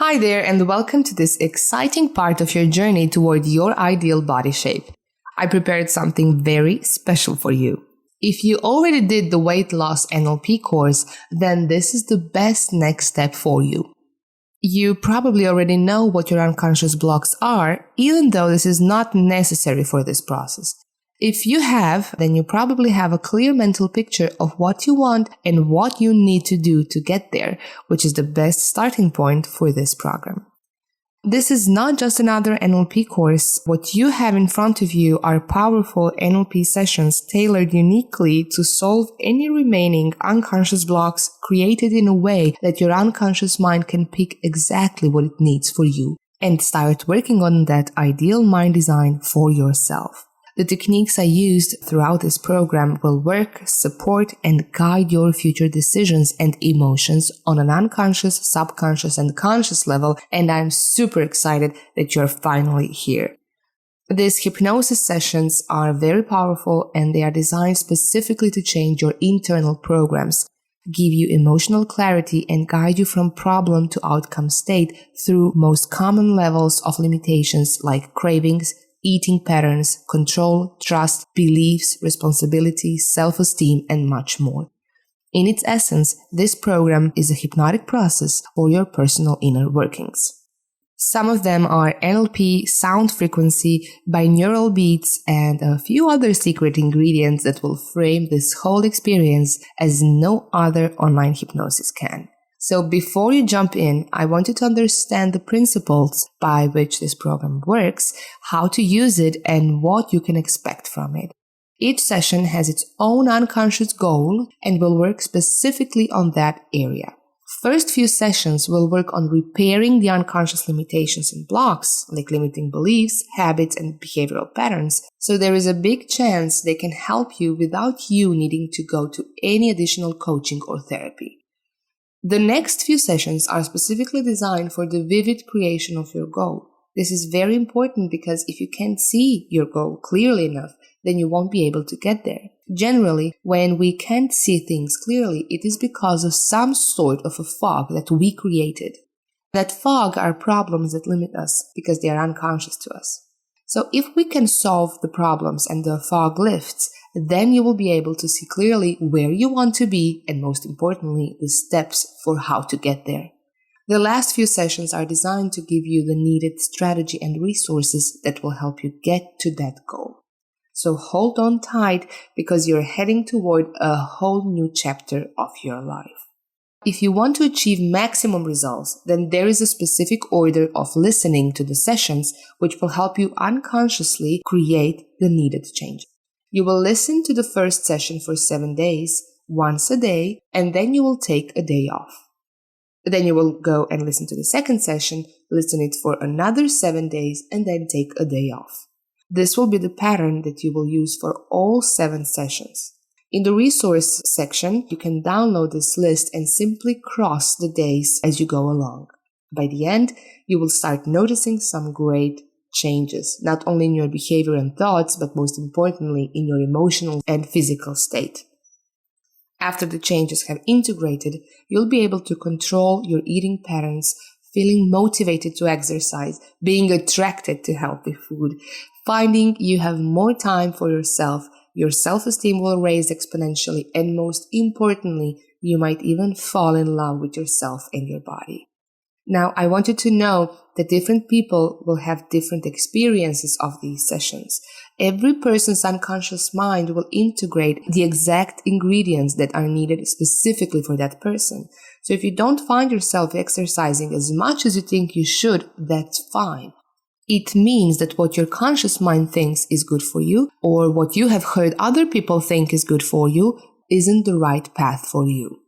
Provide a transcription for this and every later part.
Hi there, and welcome to this exciting part of your journey toward your ideal body shape. I prepared something very special for you. If you already did the Weight Loss NLP course, then this is the best next step for you. You probably already know what your unconscious blocks are, even though this is not necessary for this process. If you have, then you probably have a clear mental picture of what you want and what you need to do to get there, which is the best starting point for this program. This is not just another NLP course. What you have in front of you are powerful NLP sessions tailored uniquely to solve any remaining unconscious blocks, created in a way that your unconscious mind can pick exactly what it needs for you and start working on that ideal mind design for yourself. The techniques I used throughout this program will work, support, and guide your future decisions and emotions on an unconscious, subconscious, and conscious level, and I'm super excited that you're finally here. These hypnosis sessions are very powerful, and they are designed specifically to change your internal programs, give you emotional clarity, and guide you from problem to outcome state through most common levels of limitations like cravings, eating patterns, control, trust, beliefs, responsibility, self-esteem, and much more. In its essence, this program is a hypnotic process for your personal inner workings. Some of them are NLP, sound frequency, binaural beats, and a few other secret ingredients that will frame this whole experience as no other online hypnosis can. So before you jump in, I want you to understand the principles by which this program works, how to use it, and what you can expect from it. Each session has its own unconscious goal and will work specifically on that area. First few sessions will work on repairing the unconscious limitations and blocks, like limiting beliefs, habits, and behavioral patterns. So there is a big chance they can help you without you needing to go to any additional coaching or therapy. The next few sessions are specifically designed for the vivid creation of your goal. This is very important because if you can't see your goal clearly enough, then you won't be able to get there. Generally, when we can't see things clearly, it is because of some sort of a fog that we created. That fog are problems that limit us because they are unconscious to us. So if we can solve the problems and the fog lifts, then you will be able to see clearly where you want to be and, most importantly, the steps for how to get there. The last few sessions are designed to give you the needed strategy and resources that will help you get to that goal. So hold on tight because you're heading toward a whole new chapter of your life. If you want to achieve maximum results, then there is a specific order of listening to the sessions which will help you unconsciously create the needed change. You will listen to the first session for 7 days, once a day, and then you will take a day off. Then you will go and listen to the second session, listen it for another 7 days, and then take a day off. This will be the pattern that you will use for all 7 sessions. In the resource section, you can download this list and simply cross the days as you go along. By the end, you will start noticing some great changes, not only in your behavior and thoughts, but most importantly, in your emotional and physical state. After the changes have integrated, you'll be able to control your eating patterns, feeling motivated to exercise, being attracted to healthy food, finding you have more time for yourself. Your self-esteem will raise exponentially, and most importantly, you might even fall in love with yourself and your body. Now, I want you to know that different people will have different experiences of these sessions. Every person's unconscious mind will integrate the exact ingredients that are needed specifically for that person. So if you don't find yourself exercising as much as you think you should, that's fine. It means that what your conscious mind thinks is good for you, or what you have heard other people think is good for you, isn't the right path for you.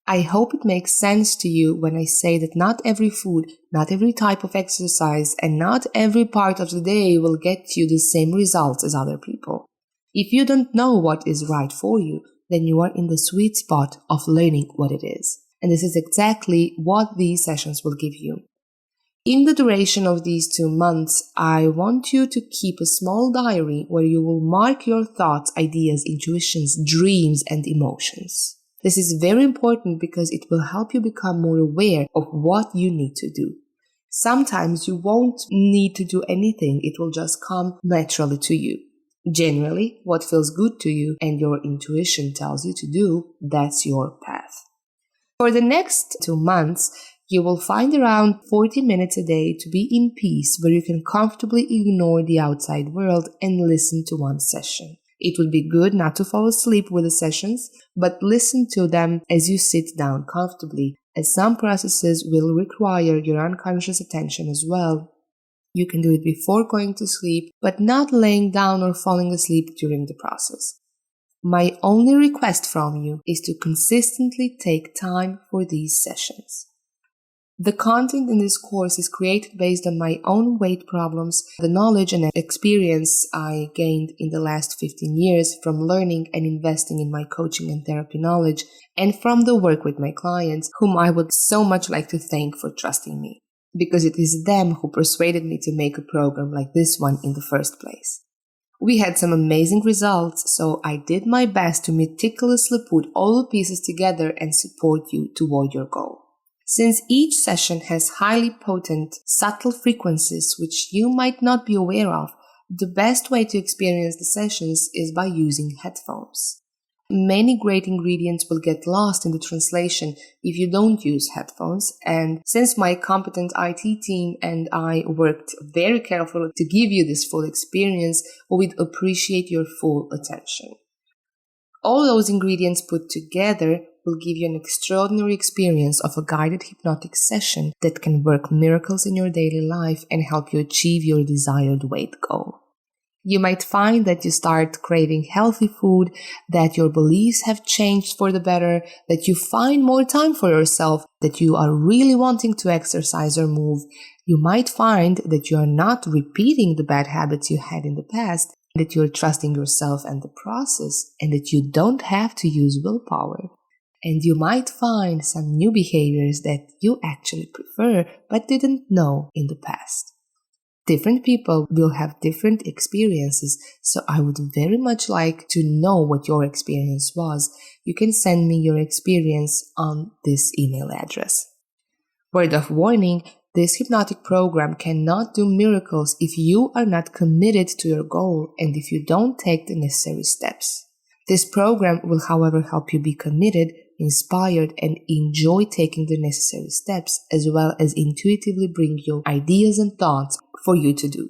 I hope it makes sense to you when I say that not every food, not every type of exercise, and not every part of the day will get you the same results as other people. If you don't know what is right for you, then you are in the sweet spot of learning what it is. And this is exactly what these sessions will give you. In the duration of these 2 months, I want you to keep a small diary where you will mark your thoughts, ideas, intuitions, dreams, and emotions. This is very important because it will help you become more aware of what you need to do. Sometimes you won't need to do anything, it will just come naturally to you. Generally, what feels good to you and your intuition tells you to do, that's your path. For the next 2 months, you will find around 40 minutes a day to be in peace where you can comfortably ignore the outside world and listen to one session. It would be good not to fall asleep with the sessions, but listen to them as you sit down comfortably, as some processes will require your unconscious attention as well. You can do it before going to sleep, but not laying down or falling asleep during the process. My only request from you is to consistently take time for these sessions. The content in this course is created based on my own weight problems, the knowledge and experience I gained in the last 15 years from learning and investing in my coaching and therapy knowledge, and from the work with my clients, whom I would so much like to thank for trusting me, because it is them who persuaded me to make a program like this one in the first place. We had some amazing results, so I did my best to meticulously put all the pieces together and support you toward your goal. Since each session has highly potent, subtle frequencies which you might not be aware of, the best way to experience the sessions is by using headphones. Many great ingredients will get lost in the translation if you don't use headphones, and since my competent IT team and I worked very carefully to give you this full experience, we'd appreciate your full attention. All those ingredients put together will give you an extraordinary experience of a guided hypnotic session that can work miracles in your daily life and help you achieve your desired weight goal. You might find that you start craving healthy food, that your beliefs have changed for the better, that you find more time for yourself, that you are really wanting to exercise or move. You might find that you are not repeating the bad habits you had in the past, that you are trusting yourself and the process, and that you don't have to use willpower. And you might find some new behaviors that you actually prefer but didn't know in the past. Different people will have different experiences, so I would very much like to know what your experience was. You can send me your experience on this email address. Word of warning, this hypnotic program cannot do miracles if you are not committed to your goal and if you don't take the necessary steps. This program will, however, help you be committed, inspired, and enjoy taking the necessary steps, as well as intuitively bring you ideas and thoughts for you to do.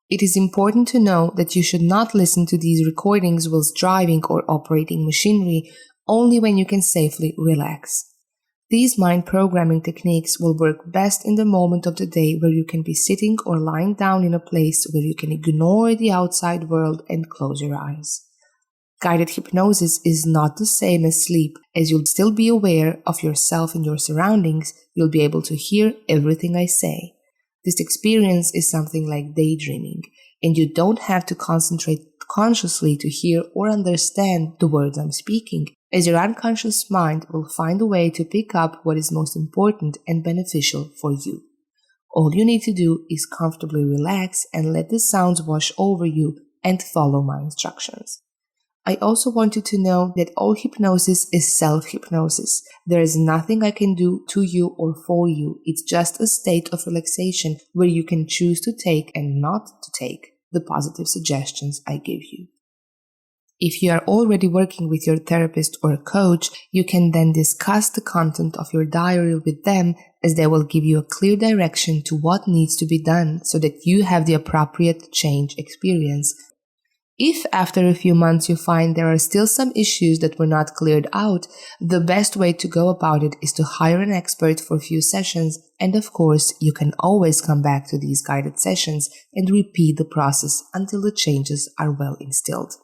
It is important to know that you should not listen to these recordings whilst driving or operating machinery, only when you can safely relax. These mind programming techniques will work best in the moment of the day where you can be sitting or lying down in a place where you can ignore the outside world and close your eyes. Guided hypnosis is not the same as sleep, as you'll still be aware of yourself and your surroundings. You'll be able to hear everything I say. This experience is something like daydreaming, and you don't have to concentrate consciously to hear or understand the words I'm speaking, as your unconscious mind will find a way to pick up what is most important and beneficial for you. All you need to do is comfortably relax and let the sounds wash over you and follow my instructions. I also want you to know that all hypnosis is self-hypnosis. There is nothing I can do to you or for you. It's just a state of relaxation where you can choose to take and not to take the positive suggestions I give you. If you are already working with your therapist or coach, you can then discuss the content of your diary with them, as they will give you a clear direction to what needs to be done so that you have the appropriate change experience. If after a few months you find there are still some issues that were not cleared out, the best way to go about it is to hire an expert for a few sessions, and of course you can always come back to these guided sessions and repeat the process until the changes are well instilled.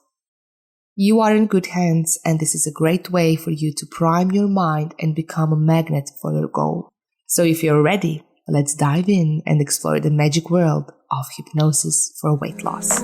You are in good hands, and this is a great way for you to prime your mind and become a magnet for your goal. So if you're ready, let's dive in and explore the magic world of hypnosis for weight loss.